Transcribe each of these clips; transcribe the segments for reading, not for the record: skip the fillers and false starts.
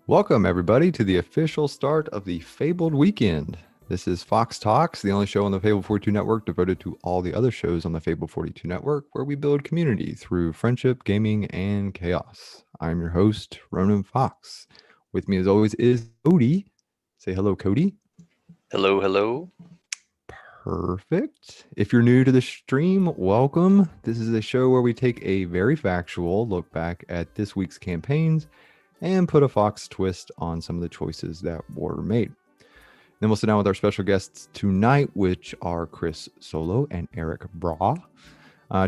Welcome, everybody, to the official start of the Fabled Weekend. This is Fawks Talks, the only show on the Fable 42 network devoted to all the other shows on the Fable 42 network, where we build community through friendship, gaming, and chaos. I'm your host, Ronan Fox. With me, as always, is Cody. Say hello, Cody. Hello, hello. Perfect. If you're new to the stream, welcome. This is a show where we take a very factual look back at this week's campaigns and put a Fox twist on some of the choices that were made. Then we'll sit down with our special guests tonight, which are Chris Solo and Erik Braa,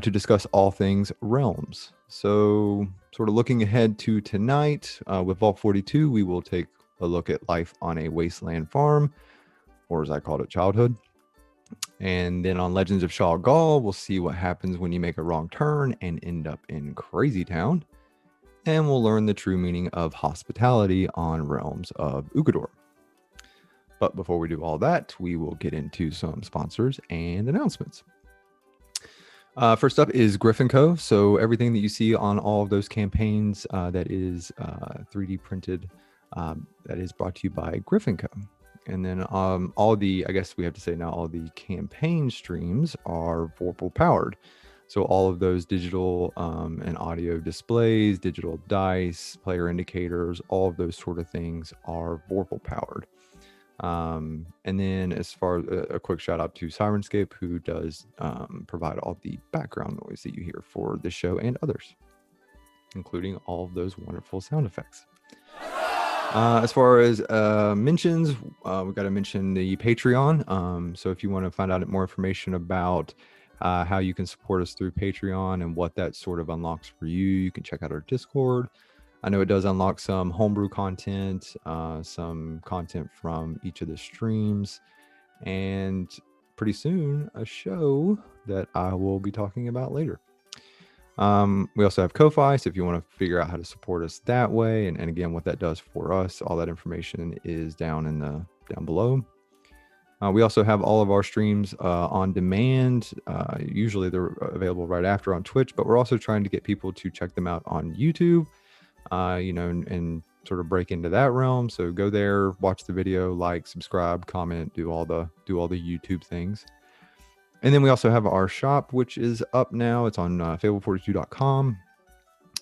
to discuss all things Realms. So, sort of looking ahead to tonight, with Vault 42, we will take a look at life on a wasteland farm, or as I called it, childhood. And then on Legends of Shaw Gall, we'll see what happens when you make a wrong turn and end up in Crazy Town. And we'll learn the true meaning of hospitality on Realms of Ugador. But before we do all that, we will get into some sponsors and announcements. First up is Griffin Co. So everything that you see on all of those campaigns that is 3D printed, that is brought to you by Griffin Co. And then all the, I guess we have to say now, all the campaign streams are Vorpal powered. So all of those digital and audio displays, digital dice, player indicators, all of those sort of things are Vorpal powered. And then as far as a quick shout out to Sirenscape, who does provide all the background noise that you hear for this show and others, including all of those wonderful sound effects. As far as mentions, we've got to mention the Patreon. So if you want to find out more information about how you can support us through Patreon and what that sort of unlocks for you, you can check out our Discord. I know it does unlock some homebrew content, some content from each of the streams, and pretty soon a show that I will be talking about later. We also have Ko-Fi, so if you want to figure out how to support us that way, and again what that does for us, all that information is down below. We also have all of our streams on demand. Usually they're available right after on Twitch, but we're also trying to get people to check them out on YouTube, and sort of break into that realm. So go there, watch the video, like, subscribe, comment, do all the YouTube things. And then we also have our shop, which is up now. It's on fable42.com.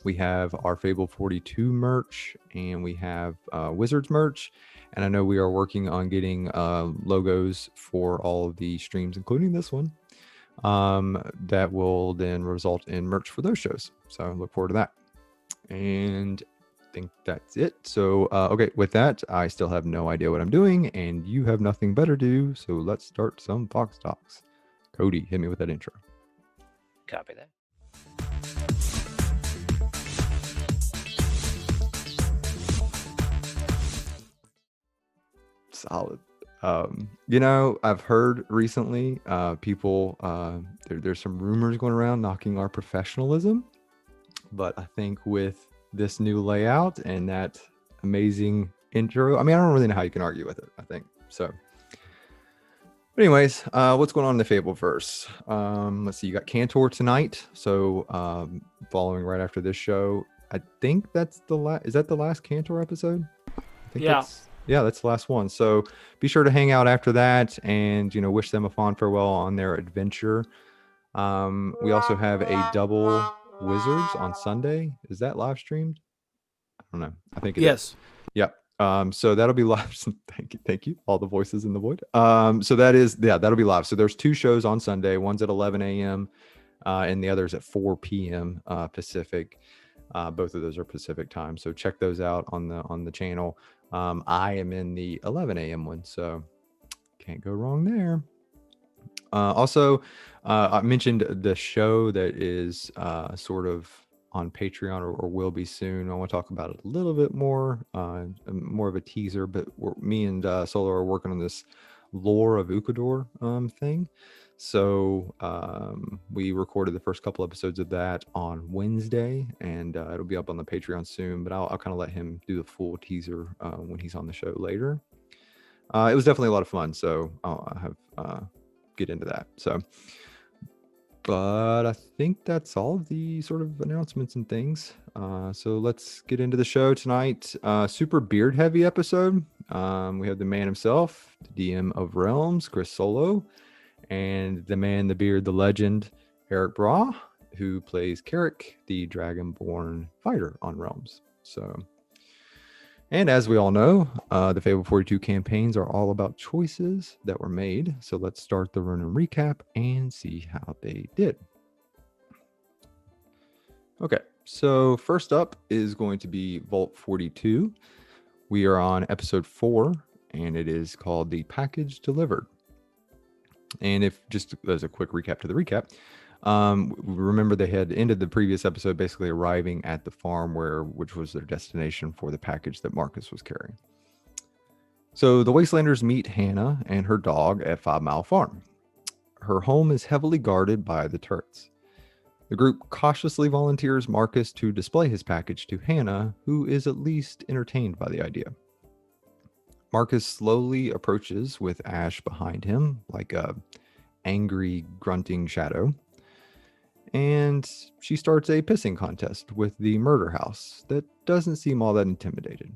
We have our Fable 42 merch, and we have Wizards merch. And I know we are working on getting logos for all of the streams, including this one, that will then result in merch for those shows. So look forward to that. And I think that's it. So, okay, with that, I still have no idea what I'm doing, and you have nothing better to do. So let's start some Fox Talks. Cody, hit me with that intro. Copy that. Solid. I've heard recently people, there's some rumors going around knocking our professionalism, but I think with this new layout and that amazing intro, I don't really know how you can argue with it, I think. So anyways, what's going on in the Fableverse? Let's see, you got Cantor tonight. So following right after this show, I think that's is that the last Cantor episode? I think that's the last one. So be sure to hang out after that and, wish them a fond farewell on their adventure. We also have a double Wizards on Sunday. Is that live streamed? I don't know. I think it is. Yep. So that'll be live. Thank you. All the voices in the void. So that'll be live. So there's two shows on Sunday. One's at 11 a.m. And the other's at 4 p.m. Pacific. Both of those are Pacific time. So check those out on the channel. I am in the 11 a.m. one, so can't go wrong there. Also, I mentioned the show that is sort of on Patreon or will be soon. I want to talk about it a little bit more of a teaser, but me and Solo are working on this lore of Ugador thing. So we recorded the first couple episodes of that on Wednesday, and it'll be up on the Patreon soon, but I'll kind of let him do the full teaser when he's on the show later. It was definitely a lot of fun, so I'll have get into that. So But I think that's all of the sort of announcements and things. So let's get into the show tonight. Super beard heavy episode. We have the man himself, the DM of Realms, Chris Solo, and the man, the beard, the legend, Erik Braa, who plays Carrick, the Dragonborn fighter on Realms. And as we all know, the Fable 42 campaigns are all about choices that were made. So let's start the run and recap and see how they did. Okay, so first up is going to be Vault 42. We are on episode 4, and it is called The Package Delivered. And if just as a quick recap to the recap, remember they had ended the previous episode basically arriving at the farm which was their destination for the package that Marcus was carrying. So the Wastelanders meet Hannah and her dog at 5 Mile Farm. Her home is heavily guarded by the turrets. The group cautiously volunteers Marcus to display his package to Hannah, who is at least entertained by the idea. Marcus slowly approaches with Ash behind him, like a angry, grunting shadow. And she starts a pissing contest with the murder house that doesn't seem all that intimidated.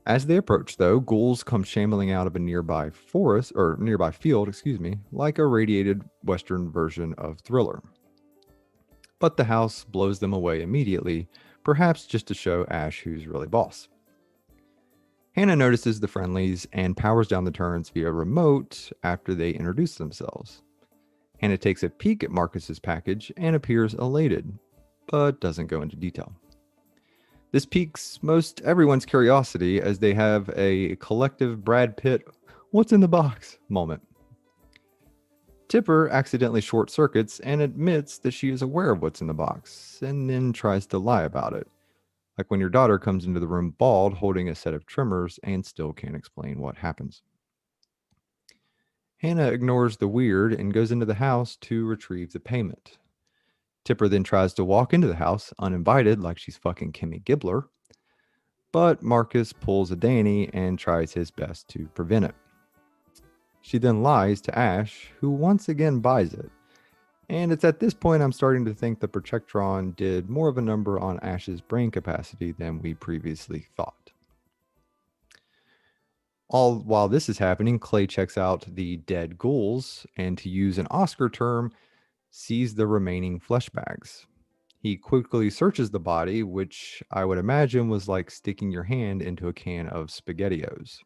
As they approach, though, ghouls come shambling out of a nearby field, like a radiated Western version of Thriller. But the house blows them away immediately, perhaps just to show Ash who's really boss. Hannah notices the friendlies and powers down the turrets via remote after they introduce themselves. Hannah takes a peek at Marcus's package and appears elated, but doesn't go into detail. This piques most everyone's curiosity as they have a collective Brad Pitt, "what's in the box?" moment. Tipper accidentally short circuits and admits that she is aware of what's in the box, and then tries to lie about it. Like when your daughter comes into the room bald, holding a set of trimmers, and still can't explain what happens. Hannah ignores the weird and goes into the house to retrieve the payment. Tipper then tries to walk into the house uninvited like she's fucking Kimmy Gibbler, but Marcus pulls a Danny and tries his best to prevent it. She then lies to Ash, who once again buys it. And it's at this point I'm starting to think the Projectron did more of a number on Ash's brain capacity than we previously thought. All while this is happening, Clay checks out the dead ghouls and, to use an Oscar term, sees the remaining flesh bags. He quickly searches the body, which I would imagine was like sticking your hand into a can of SpaghettiOs.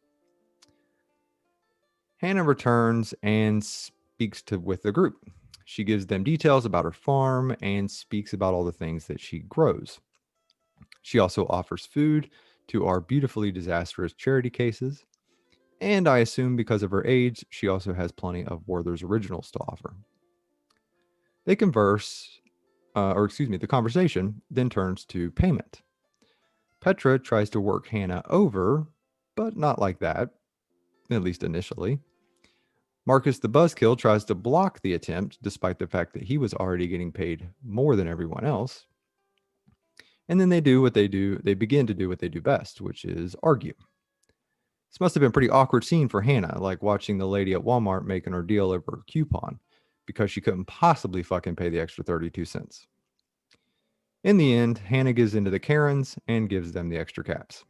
Hannah returns and speaks with the group. She gives them details about her farm and speaks about all the things that she grows. She also offers food to our beautifully disastrous charity cases. And I assume because of her age, she also has plenty of Werther's Originals to offer. They converse, the conversation then turns to payment. Petra tries to work Hannah over, but not like that, at least initially. Marcus the Buzzkill tries to block the attempt, despite the fact that he was already getting paid more than everyone else. And then they begin to do what they do best, which is argue. This must have been a pretty awkward scene for Hannah, like watching the lady at Walmart making her deal over a coupon, because she couldn't possibly fucking pay the extra 32 cents. In the end, Hannah gives into the Karens and gives them the extra caps.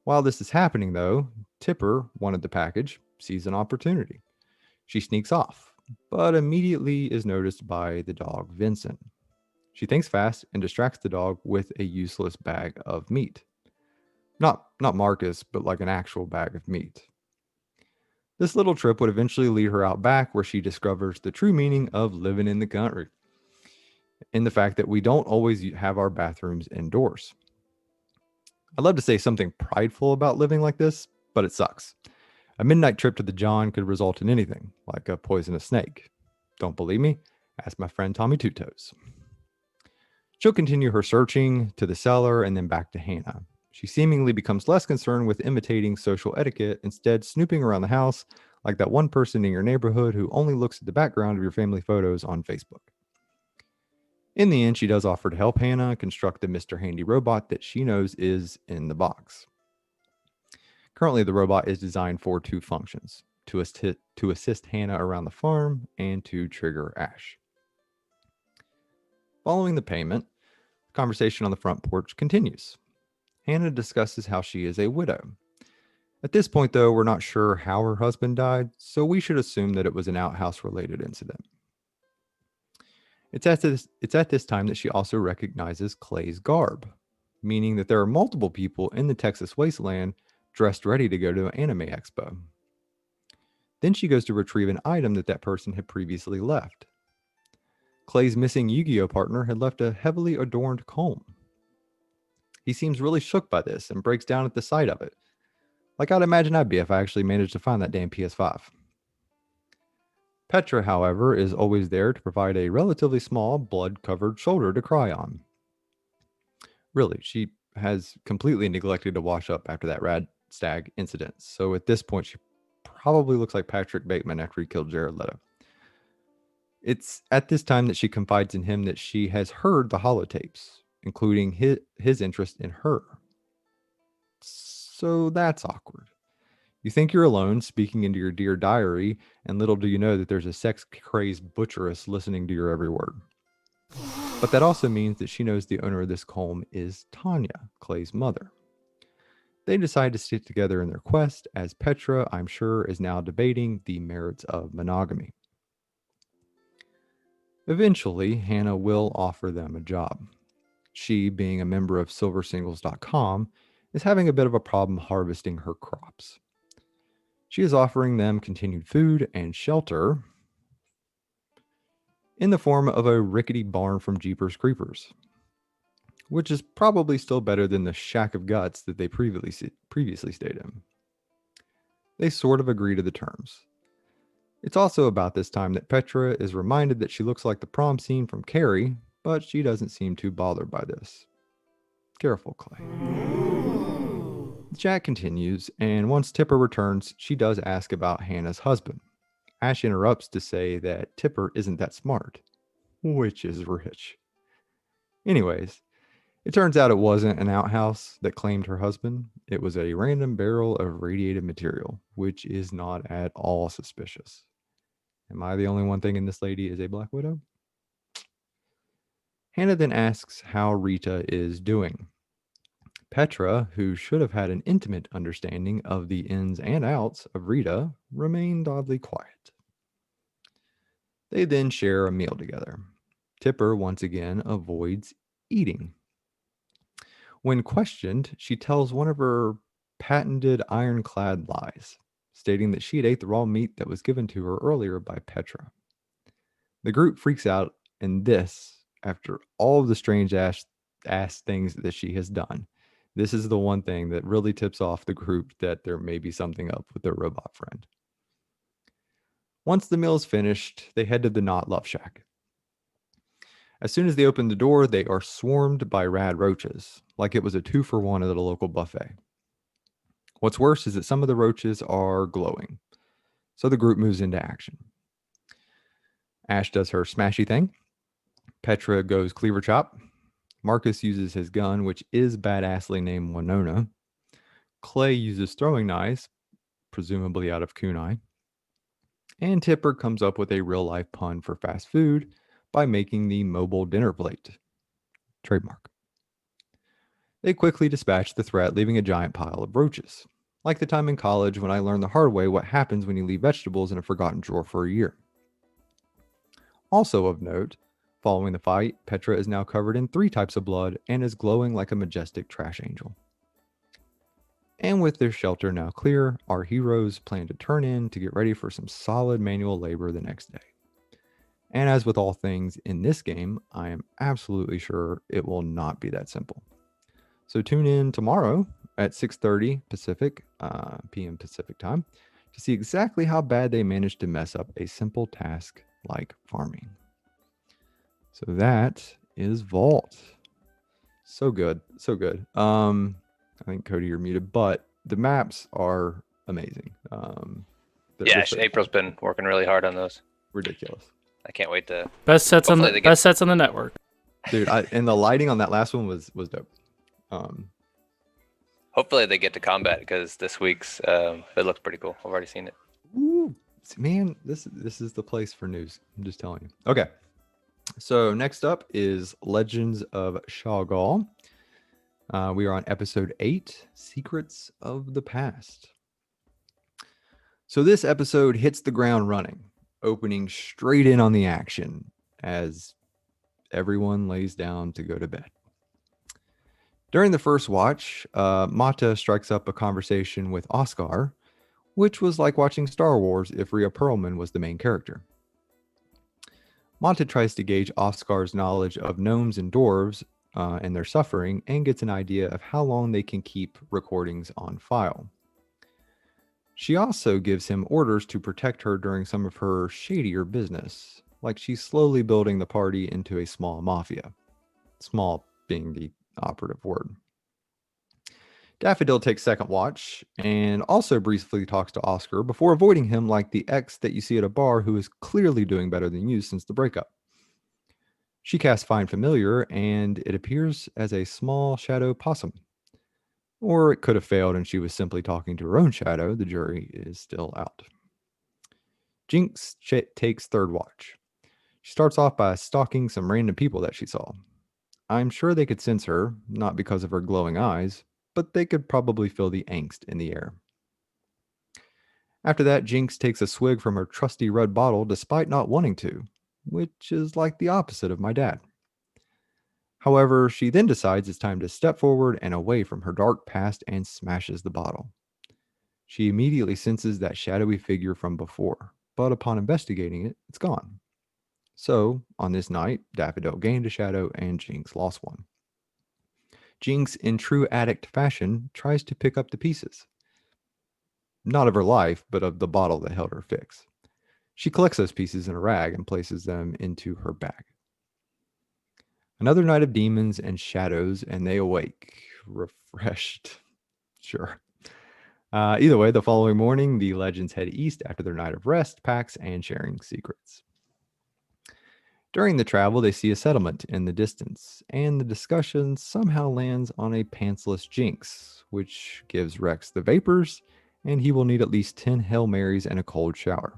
While this is happening, though, Tipper wanted the package, sees an opportunity. She sneaks off, but immediately is noticed by the dog Vincent. She thinks fast and distracts the dog with a useless bag of meat. Not Marcus, but like an actual bag of meat. This little trip would eventually lead her out back, where she discovers the true meaning of living in the country, in the fact that we don't always have our bathrooms indoors. I'd love to say something prideful about living like this, but it sucks. A midnight trip to the John could result in anything, like a poisonous snake. Don't believe me? Ask my friend Tommy Two Toes. She'll continue her searching to the cellar and then back to Hannah. She seemingly becomes less concerned with imitating social etiquette, instead snooping around the house like that one person in your neighborhood who only looks at the background of your family photos on Facebook. In the end, she does offer to help Hannah construct the Mr. Handy robot that she knows is in the box. Currently, the robot is designed for two functions: to assist Hannah around the farm and to trigger Ash. Following the payment, the conversation on the front porch continues. Hannah discusses how she is a widow. At this point, though, we're not sure how her husband died, so we should assume that it was an outhouse-related incident. It's at this time that she also recognizes Clay's garb, meaning that there are multiple people in the Texas wasteland dressed ready to go to an anime expo. Then she goes to retrieve an item that person had previously left. Clay's missing Yu-Gi-Oh partner had left a heavily adorned comb. He seems really shook by this and breaks down at the sight of it. Like I'd imagine I'd be if I actually managed to find that damn PS5. Petra, however, is always there to provide a relatively small, blood-covered shoulder to cry on. Really, she has completely neglected to wash up after that rad stag incident, so at this point she probably looks like Patrick Bateman after he killed Jared Leto. It's at this time that she confides in him that she has heard the holotapes, including his interest in her. So that's awkward. You think you're alone, speaking into your dear diary, and little do you know that there's a sex-crazed butcheress listening to your every word. But that also means that she knows the owner of this comb is Tanya, Clay's mother. They decide to stick together in their quest, as Petra, I'm sure, is now debating the merits of monogamy. Eventually, Hannah will offer them a job. She, being a member of silversingles.com, is having a bit of a problem harvesting her crops. She is offering them continued food and shelter in the form of a rickety barn from Jeepers Creepers, which is probably still better than the shack of guts that they previously stayed in. They sort of agree to the terms. It's also about this time that Petra is reminded that she looks like the prom scene from Carrie, but she doesn't seem too bothered by this. Careful, Clay. The chat continues, and once Tipper returns, she does ask about Hannah's husband. Ash interrupts to say that Tipper isn't that smart, which is rich. Anyways, it turns out it wasn't an outhouse that claimed her husband. It was a random barrel of radiated material, which is not at all suspicious. Am I the only one thinking this lady is a Black Widow? Hannah then asks how Rita is doing. Petra, who should have had an intimate understanding of the ins and outs of Rita, remained oddly quiet. They then share a meal together. Tipper once again avoids eating. When questioned, she tells one of her patented ironclad lies, stating that she had ate the raw meat that was given to her earlier by Petra. The group freaks out, and this, after all of the strange ass things that she has done, this is the one thing that really tips off the group that there may be something up with their robot friend. Once the meal is finished, they head to the Not Love Shack. As soon as they open the door, they are swarmed by rad roaches, like it was a 2-for-1 at a local buffet. What's worse is that some of the roaches are glowing, so the group moves into action. Ash does her smashy thing. Petra goes cleaver chop. Marcus uses his gun, which is badassly named Winona. Clay uses throwing knives, presumably out of kunai. And Tipper comes up with a real-life pun for fast food by making the mobile dinner plate. Trademark. They quickly dispatch the threat, leaving a giant pile of roaches. Like the time in college when I learned the hard way what happens when you leave vegetables in a forgotten drawer for a year. Also of note, following the fight, Petra is now covered in 3 types of blood and is glowing like a majestic trash angel. And with their shelter now clear, our heroes plan to turn in to get ready for some solid manual labor the next day. And as with all things in this game, I am absolutely sure it will not be that simple. So tune in tomorrow at 6:30 p.m. Pacific time to see exactly how bad they managed to mess up a simple task like farming. So that is Vault. So good. So good. I think Cody, you're muted, but the maps are amazing. April's been working really hard on those. Ridiculous. I can't wait to best sets on the network. Dude, and the lighting on that last one was dope. Hopefully they get to combat because this week's it looks pretty cool. I've already seen it. Ooh, Man, this is the place for news. I'm just telling you. Okay. So next up is Legends of Shawgal. We are on episode 8, Secrets of the Past. So this episode hits the ground running, opening straight in on the action as everyone lays down to go to bed. During the first watch, Mata strikes up a conversation with Oscar, which was like watching Star Wars if Rhea Perlman was the main character. Mata tries to gauge Oscar's knowledge of gnomes and dwarves and their suffering, and gets an idea of how long they can keep recordings on file. She also gives him orders to protect her during some of her shadier business, like she's slowly building the party into a small mafia. Small being the operative word. Daffodil takes second watch and also briefly talks to Oscar before avoiding him like the ex that you see at a bar who is clearly doing better than you since the breakup. She casts Find Familiar and it appears as a small shadow possum. Or it could have failed and she was simply talking to her own shadow. The jury is still out. Jinx takes third watch. She starts off by stalking some random people that she saw. I'm sure they could sense her, not because of her glowing eyes, but they could probably feel the angst in the air. After that, Jinx takes a swig from her trusty red bottle despite not wanting to, which is like the opposite of my dad. However, she then decides it's time to step forward and away from her dark past and smashes the bottle. She immediately senses that shadowy figure from before, but upon investigating it, it's gone. So, on this night, Daffodil gained a shadow and Jinx lost one. Jinx, in true addict fashion, tries to pick up the pieces. Not of her life, but of the bottle that held her fix. She collects those pieces in a rag and places them into her bag. Another night of demons and shadows, and they awake, refreshed. Sure. Either way, the following morning, the legends head east after their night of rest, packs, and sharing secrets. During the travel, they see a settlement in the distance, and the discussion somehow lands on a pantsless Jinx, which gives Rex the vapors, and he will need at least 10 Hail Marys and a cold shower.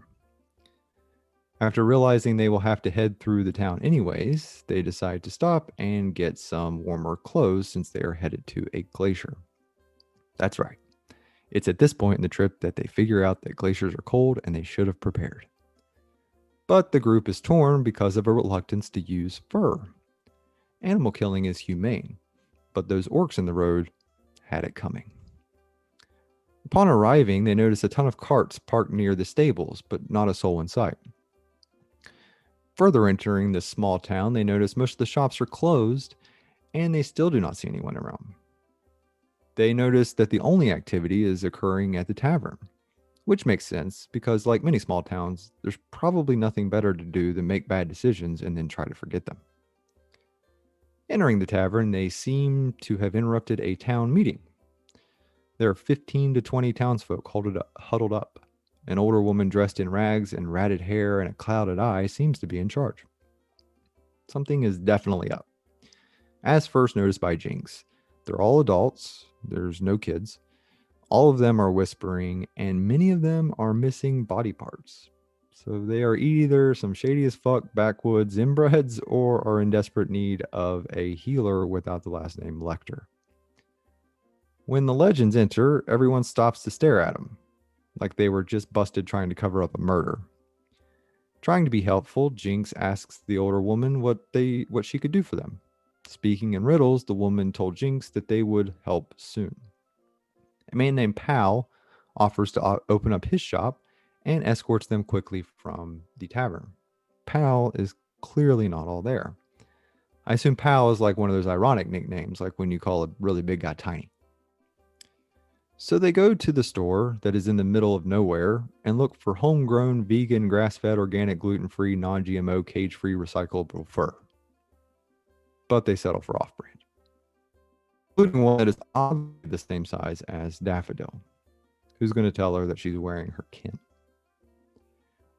After realizing they will have to head through the town anyways, they decide to stop and get some warmer clothes since they are headed to a glacier. That's right. It's at this point in the trip that they figure out that glaciers are cold and they should have prepared. But the group is torn because of a reluctance to use fur. Animal killing is humane, but those orcs in the road had it coming. Upon arriving, they notice a ton of carts parked near the stables, but not a soul in sight. Further entering this small town, they notice most of the shops are closed, and they still do not see anyone around. They notice that the only activity is occurring at the tavern, which makes sense because, like many small towns, there's probably nothing better to do than make bad decisions and then try to forget them. Entering the tavern, they seem to have interrupted a town meeting. There are 15 to 20 townsfolk huddled up. An older woman dressed in rags and ratted hair and a clouded eye seems to be in charge. Something is definitely up. As first noticed by Jinx, they're all adults, there's no kids. All of them are whispering, and many of them are missing body parts. So they are either some shady as fuck backwoods inbreds or are in desperate need of a healer without the last name Lecter. When the legends enter, everyone stops to stare at them, like they were just busted trying to cover up a murder. Trying to be helpful, Jinx asks the older woman what she could do for them. Speaking in riddles, the woman told Jinx that they would help soon. A man named Pal offers to open up his shop and escorts them quickly from the tavern. Pal is clearly not all there. I assume Pal is like one of those ironic nicknames, like when you call a really big guy tiny. So they go to the store that is in the middle of nowhere and look for homegrown, vegan, grass-fed, organic, gluten-free, non-GMO, cage-free, recyclable fur. But they settle for off-brand, including one that is obviously the same size as Daffodil. Who's going to tell her that she's wearing her kin?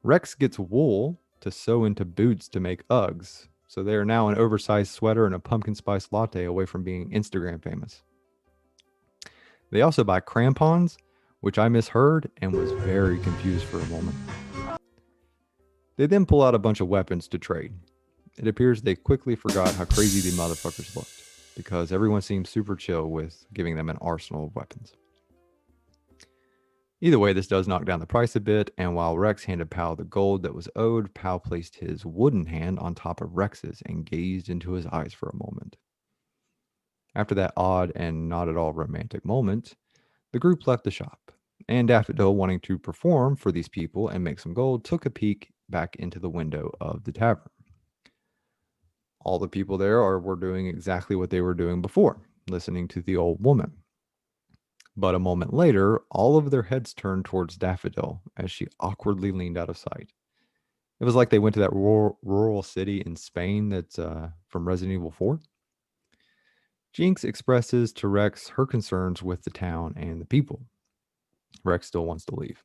Rex gets wool to sew into boots to make Uggs, so they are now an oversized sweater and a pumpkin spice latte away from being Instagram famous. They also buy crampons, which I misheard and was very confused for a moment. They then pull out a bunch of weapons to trade. It appears they quickly forgot how crazy the motherfuckers looked, because everyone seems super chill with giving them an arsenal of weapons. Either way, this does knock down the price a bit, and while Rex handed Pal the gold that was owed, Pal placed his wooden hand on top of Rex's and gazed into his eyes for a moment. After that odd and not at all romantic moment, the group left the shop, and Daffodil, wanting to perform for these people and make some gold, took a peek back into the window of the tavern. All the people there were doing exactly what they were doing before, listening to the old woman. But a moment later, all of their heads turned towards Daffodil as she awkwardly leaned out of sight. It was like they went to that rural city in Spain that's from Resident Evil 4. Jinx expresses to Rex her concerns with the town and the people. Rex still wants to leave.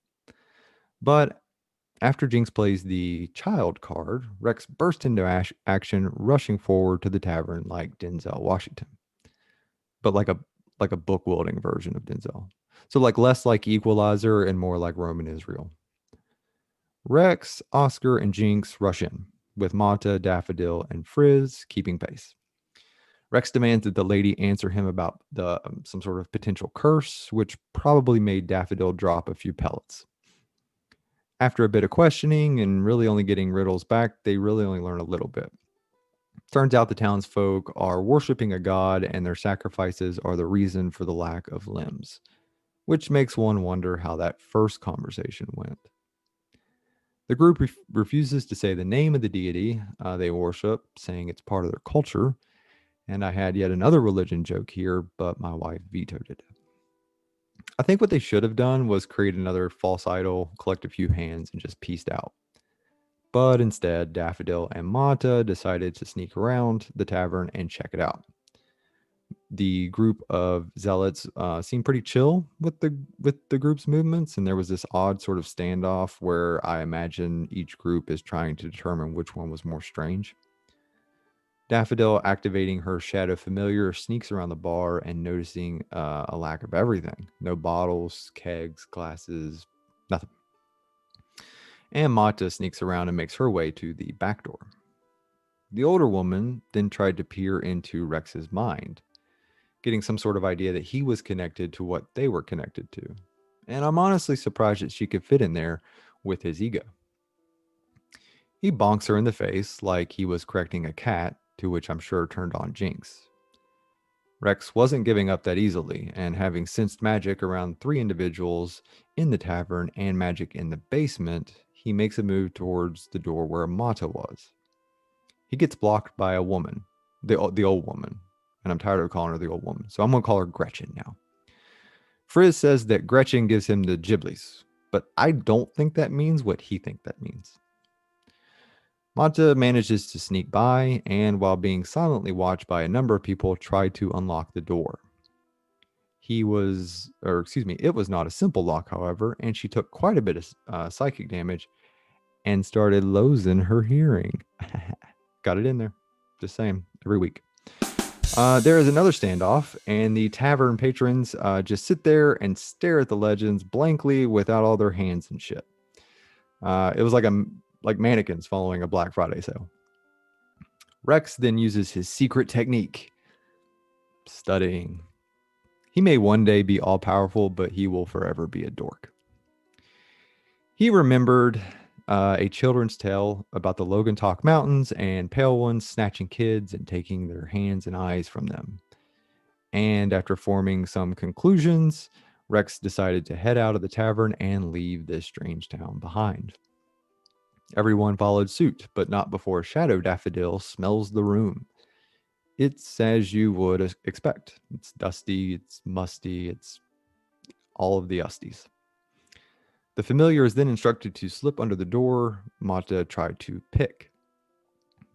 But after Jinx plays the child card, Rex bursts into action, rushing forward to the tavern like Denzel Washington. But like a book wielding version of Denzel. So like less like Equalizer and more like Roman Israel. Rex, Oscar, and Jinx rush in, with Mata, Daffodil, and Frizz keeping pace. Rex demands that the lady answer him about some sort of potential curse, which probably made Daffodil drop a few pellets. After a bit of questioning and really only getting riddles back, they really only learn a little bit. Turns out the townsfolk are worshiping a god, and their sacrifices are the reason for the lack of limbs, which makes one wonder how that first conversation went. The group refuses to say the name of the deity they worship, saying it's part of their culture. And I had yet another religion joke here, but my wife vetoed it. I think what they should have done was create another false idol, collect a few hands, and just pieced out. But instead, Daffodil and Mata decided to sneak around the tavern and check it out. The group of zealots seemed pretty chill with the group's movements, and there was this odd sort of standoff where I imagine each group is trying to determine which one was more strange. Daffodil, activating her shadow familiar, sneaks around the bar and noticing a lack of everything. No bottles, kegs, glasses, nothing. And Mata sneaks around and makes her way to the back door. The older woman then tried to peer into Rex's mind, getting some sort of idea that he was connected to what they were connected to. And I'm honestly surprised that she could fit in there with his ego. He bonks her in the face like he was correcting a cat, to which I'm sure turned on Jinx. Rex wasn't giving up that easily, and having sensed magic around 3 individuals in the tavern and magic in the basement, he makes a move towards the door where Mata was. He gets blocked by a woman, the old woman, and I'm tired of calling her the old woman, so I'm going to call her Gretchen now. Frizz says that Gretchen gives him the giblies, but I don't think that means what he thinks that means. Mata manages to sneak by, and while being silently watched by a number of people, tried to unlock the door. It was not a simple lock, however, and she took quite a bit of psychic damage and started losing her hearing. Got it in there. Just saying, every week. There is another standoff, and the tavern patrons just sit there and stare at the legends blankly without all their hands and shit. It was like mannequins following a Black Friday sale. Rex then uses his secret technique, studying. He may one day be all-powerful, but he will forever be a dork. He remembered a children's tale about the Logantalk Mountains and pale ones snatching kids and taking their hands and eyes from them. And after forming some conclusions, Rex decided to head out of the tavern and leave this strange town behind. Everyone followed suit, but not before Shadow Daffodil smells the room. It's as you would expect. It's dusty, it's musty, it's all of the usties. The familiar is then instructed to slip under the door. Mata tried to pick.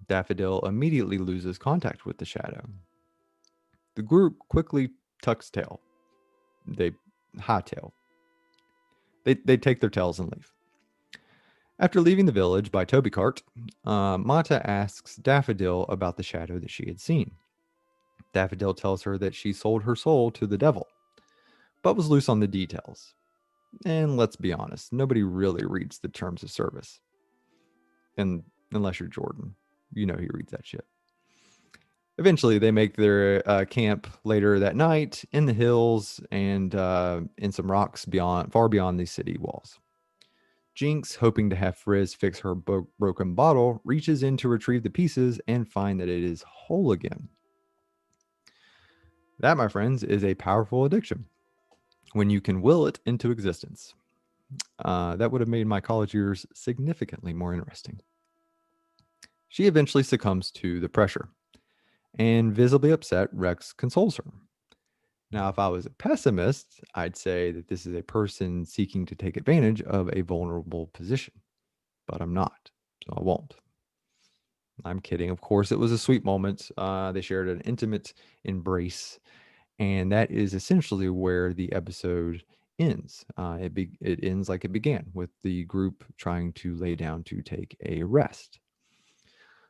Daffodil immediately loses contact with the shadow. The group quickly tucks tail. They hightail. They take their tails and leave. After leaving the village by Toby Cart, Mata asks Daffodil about the shadow that she had seen. Daffodil tells her that she sold her soul to the devil, but was loose on the details. And let's be honest, nobody really reads the terms of service. And unless you're Jordan, he reads that shit. Eventually, they make their camp later that night in the hills and in some rocks far beyond the city walls. Jinx, hoping to have Frizz fix her broken bottle, reaches in to retrieve the pieces and find that it is whole again. That, my friends, is a powerful addiction when you can will it into existence. That would have made my college years significantly more interesting. She eventually succumbs to the pressure, and visibly upset, Rex consoles her. Now, if I was a pessimist, I'd say that this is a person seeking to take advantage of a vulnerable position, but I'm not, so I won't. I'm kidding. Of course, it was a sweet moment. They shared an intimate embrace, and that is essentially where the episode ends. It ends like it began, with the group trying to lay down to take a rest.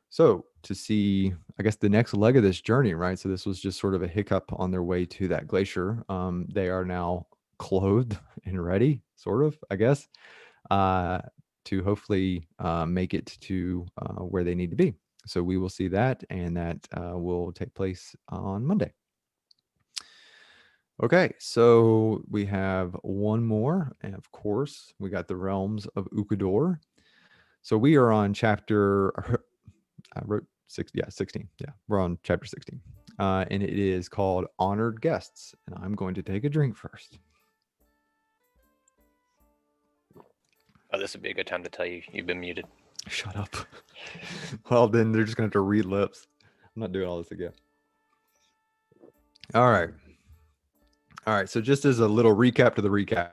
So to see, I guess, the next leg of this journey, right? So this was just sort of a hiccup on their way to that glacier. They are now clothed and ready, sort of, I guess, to hopefully make it to where they need to be. So we will see that, and that will take place on Monday. Okay, so we have one more, and of course, we got the realms of Ukador. So we are on chapter, I wrote 16. Yeah, we're on chapter 16. And it is called Honored Guests. And I'm going to take a drink first. Oh, this would be a good time to tell you you've been muted. Shut up. Well, then they're just going to have to read lips. I'm not doing all this again. All right. So just as a little recap to the recap.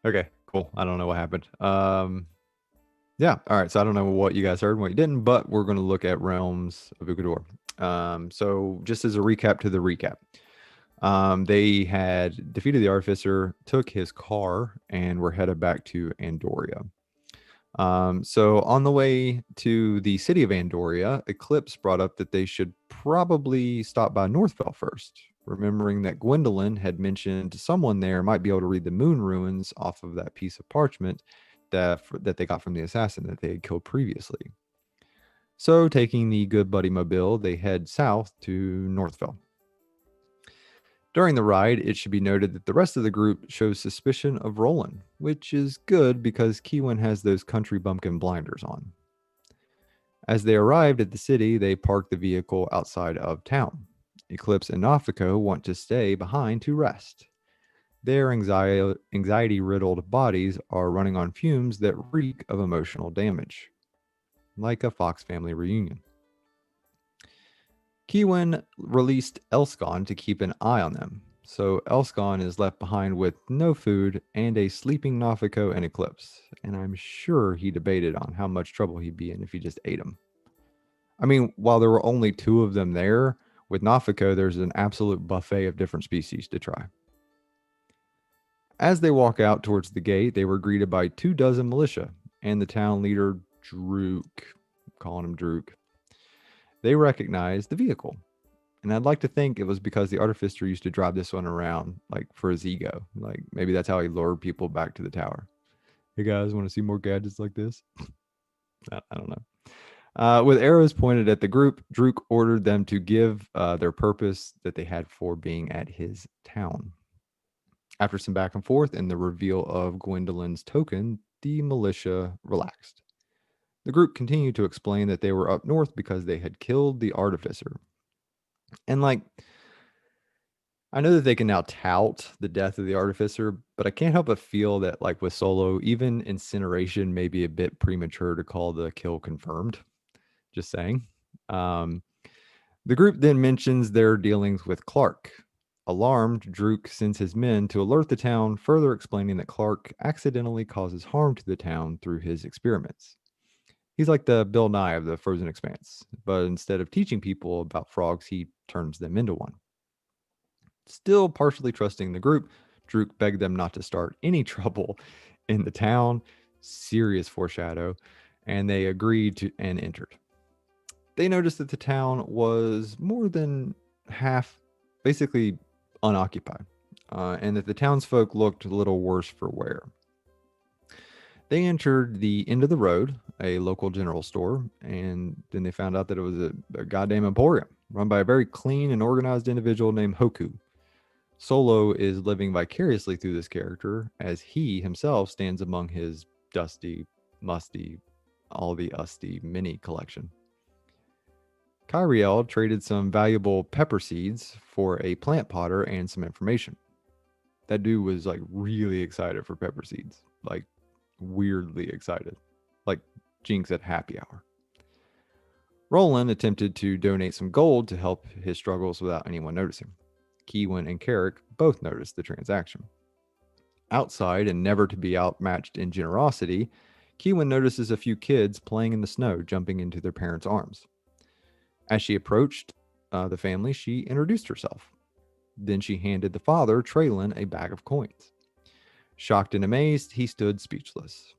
Okay, cool. I don't know what happened. Yeah. All right. So I don't know what you guys heard and what you didn't, but we're going to look at Realms of Ukador. So just as a recap to the recap, they had defeated the Artificer, took his car, and were headed back to Andoria. So on the way to the city of Andoria, Eclipse brought up that they should probably stop by Northfell first, remembering that Gwendolyn had mentioned someone there might be able to read the moon ruins off of that piece of parchment that they got from the assassin that they had killed previously. So taking the Good Buddy Mobile, they head south to Northfell. During the ride, it should be noted that the rest of the group shows suspicion of Roland, which is good because Kiwin has those country bumpkin blinders on. As they arrived at the city, they parked the vehicle outside of town. Eclipse and Nafiko want to stay behind to rest. Their anxiety-riddled bodies are running on fumes that reek of emotional damage, like a Fawks family reunion. Kiwin released Elskon to keep an eye on them, so Elskon is left behind with no food and a sleeping Nafiko and Eclipse, and I'm sure he debated on how much trouble he'd be in if he just ate them. I mean, while there were only two of them there, with Nafiko, there's an absolute buffet of different species to try. As they walk out towards the gate, they were greeted by 24 militia and the town leader, Drook. I'm calling him Drook. They recognized the vehicle, and I'd like to think it was because the Artificer used to drive this one around, like, for his ego. Like, maybe that's how he lured people back to the tower. Hey guys, want to see more gadgets like this? I don't know. With arrows pointed at the group, Drook ordered them to give their purpose that they had for being at his town. After some back and forth and the reveal of Gwendolyn's token, the militia relaxed. The group continued to explain that they were up north because they had killed the Artificer. And, like, I know that they can now tout the death of the Artificer, but I can't help but feel that, like, with Solo, even incineration may be a bit premature to call the kill confirmed. Just saying. The group then mentions their dealings with Clark. Alarmed, Drook sends his men to alert the town, further explaining that Clark accidentally causes harm to the town through his experiments. He's like the Bill Nye of the Frozen Expanse, but instead of teaching people about frogs, he turns them into one. Still partially trusting the group, Drook begged them not to start any trouble in the town. Serious foreshadow. And they agreed to and entered. They noticed that the town was more than half basically unoccupied, and that the townsfolk looked a little worse for wear. They entered the end of the road, a local general store, and then they found out that it was a goddamn emporium run by a very clean and organized individual named Hoku. Solo is living vicariously through this character as he himself stands among his dusty, musty, all the usty mini collection. Kyriel traded some valuable pepper seeds for a plant potter and some information. That dude was like really excited for pepper seeds, like weirdly excited, like Jinx at happy hour. Roland attempted to donate some gold to help his struggles without anyone noticing. Kiwin and Carrick both noticed the transaction. Outside and never to be outmatched in generosity, Kiwin notices a few kids playing in the snow, jumping into their parents' arms. As she approached the family, she introduced herself. Then she handed the father, Traylon, a bag of coins. Shocked and amazed, he stood speechless.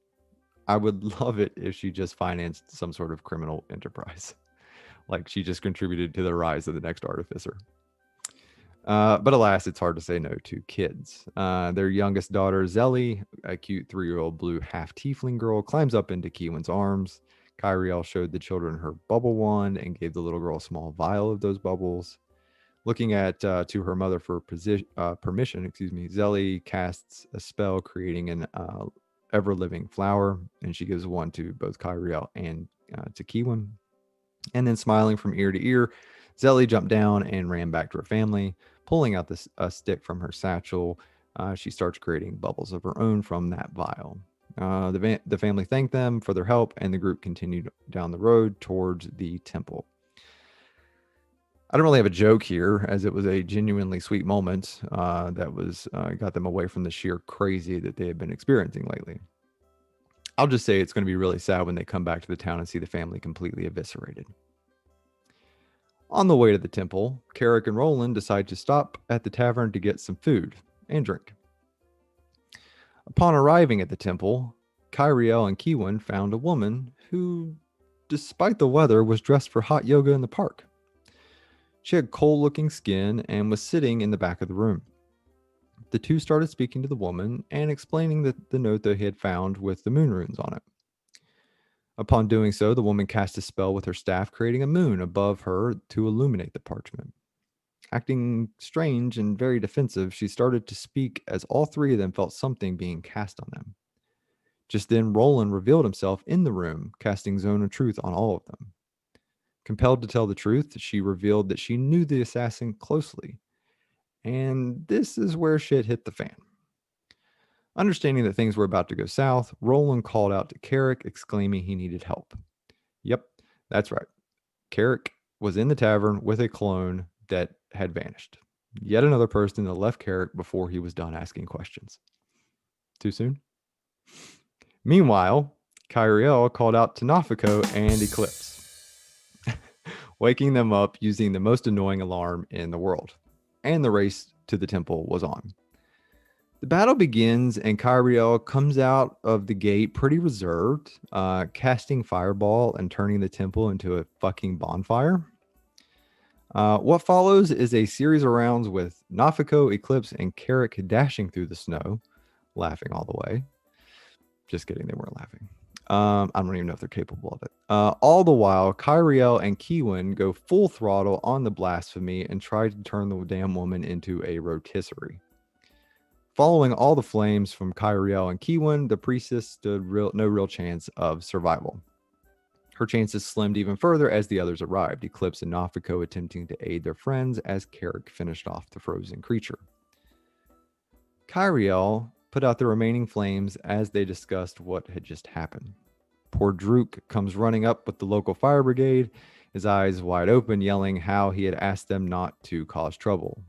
I would love it if she just financed some sort of criminal enterprise. Like she just contributed to the rise of the next artificer. But alas, it's hard to say no to kids. Their youngest daughter, Zelly, a cute 3-year-old blue half-tiefling girl, climbs up into Kiwin's arms. Kyriel showed the children her bubble wand and gave the little girl a small vial of those bubbles. Looking at to her mother for permission, Zelly casts a spell creating an ever-living flower, and she gives one to both Kyriel and to Kiwin. And then smiling from ear to ear, Zelly jumped down and ran back to her family. Pulling out a stick from her satchel, she starts creating bubbles of her own from that vial. The family thanked them for their help, and the group continued down the road towards the temple. I don't really have a joke here, as it was a genuinely sweet moment that was got them away from the sheer crazy that they had been experiencing lately. I'll just say it's going to be really sad when they come back to the town and see the family completely eviscerated. On the way to the temple, Carrick and Roland decide to stop at the tavern to get some food and drink. Upon arriving at the temple, Kyriel and Kiwin found a woman who, despite the weather, was dressed for hot yoga in the park. She had cold-looking skin and was sitting in the back of the room. The two started speaking to the woman and explaining the note they had found with the moon runes on it. Upon doing so, the woman cast a spell with her staff, creating a moon above her to illuminate the parchment. Acting strange and very defensive, she started to speak as all three of them felt something being cast on them. Just then, Roland revealed himself in the room, casting Zone of Truth on all of them. Compelled to tell the truth, she revealed that she knew the assassin closely. And this is where shit hit the fan. Understanding that things were about to go south, Roland called out to Carrick, exclaiming he needed help. Yep, that's right. Carrick was in the tavern with a clone that had vanished. Yet another person that left Carrick before he was done asking questions. Too soon? Meanwhile, Kyriel called out to Nafiko and Eclipse, waking them up using the most annoying alarm in the world. And the race to the temple was on. The battle begins, and Kyriel comes out of the gate pretty reserved, casting Fireball and turning the temple into a fucking bonfire. What follows is a series of rounds with Nafiko, Eclipse, and Carrick dashing through the snow, laughing all the way. Just kidding, they weren't laughing. I don't even know if they're capable of it. All the while, Kyriel and Kiwin go full throttle on the blasphemy and try to turn the damn woman into a rotisserie. Following all the flames from Kyriel and Kiwin, the priestess stood no real chance of survival. Her chances slimmed even further as the others arrived, Eclipse and Nafiko attempting to aid their friends as Carrick finished off the frozen creature. Kyriel put out the remaining flames as they discussed what had just happened. Poor Drook comes running up with the local fire brigade, his eyes wide open, yelling how he had asked them not to cause trouble.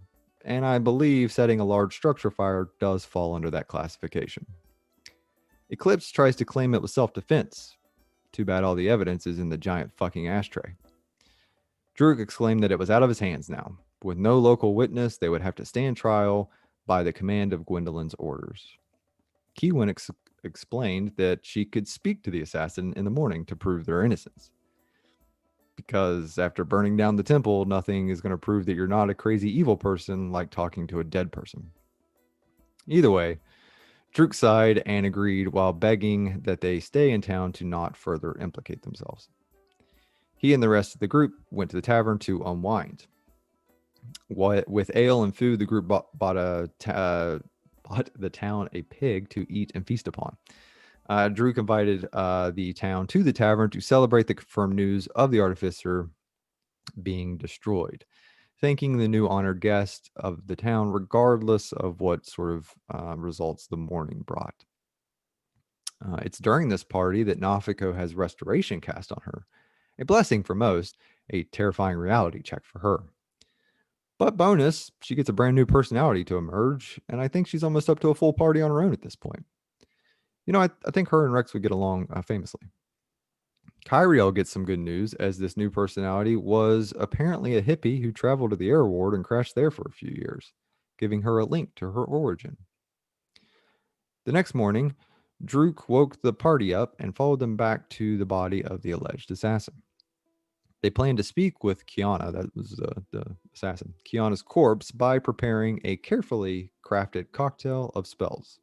And I believe setting a large structure fire does fall under that classification. Eclipse tries to claim it was self-defense. Too bad all the evidence is in the giant fucking ashtray. Druk exclaimed that it was out of his hands now. With no local witness, they would have to stand trial by the command of Gwendolyn's orders. Kewen explained that she could speak to the assassin in the morning to prove their innocence. Because after burning down the temple, nothing is going to prove that you're not a crazy evil person like talking to a dead person. Either way, Druk sighed and agreed while begging that they stay in town to not further implicate themselves. He and the rest of the group went to the tavern to unwind. With ale and food, the group bought the town a pig to eat and feast upon. Druk invited the town to the tavern to celebrate the confirmed news of the artificer being destroyed, thanking the new honored guest of the town regardless of what sort of results the morning brought. It's during this party that Nafiko has restoration cast on her. A blessing for most, a terrifying reality check for her. But bonus, she gets a brand new personality to emerge, and I think she's almost up to a full party on her own at this point. You know, I think her and Rex would get along famously. Kyriel gets some good news, as this new personality was apparently a hippie who traveled to the Air Ward and crashed there for a few years, giving her a link to her origin. The next morning, Druk woke the party up and followed them back to the body of the alleged assassin. They planned to speak with Kiana, that was the assassin, Kiana's corpse, by preparing a carefully crafted cocktail of spells.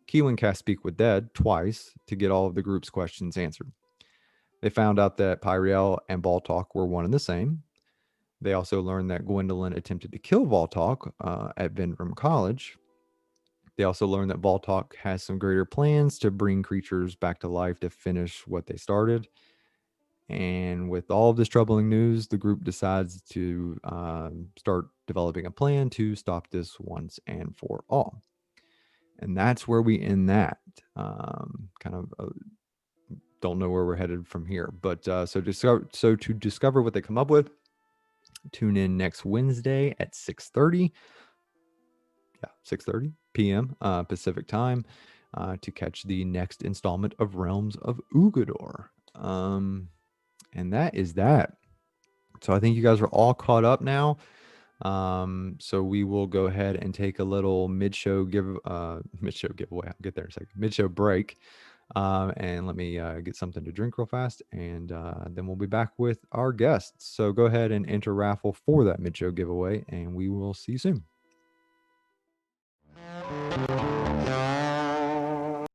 Kewen cast Speak with Dead twice to get all of the group's questions answered. They found out that Pyriel and Voltalk were one and the same. They also learned that Gwendolyn attempted to kill Voltalk at Vendrum College. They also learned that Voltalk has some greater plans to bring creatures back to life to finish what they started. And with all of this troubling news, the group decides to start developing a plan to stop this once and for all. And that's where we end that. Don't know where we're headed from here. But so to discover what they come up with, tune in next Wednesday at 6:30. Yeah, 6:30 p.m. Pacific time to catch the next installment of Realms of Ugador. And that is that. So I think you guys are all caught up now. So we will go ahead and take a little mid-show giveaway. I'll get there in a second. Mid-show break. And let me get something to drink real fast, and then we'll be back with our guests. So go ahead and enter raffle for that mid-show giveaway, and we will see you soon.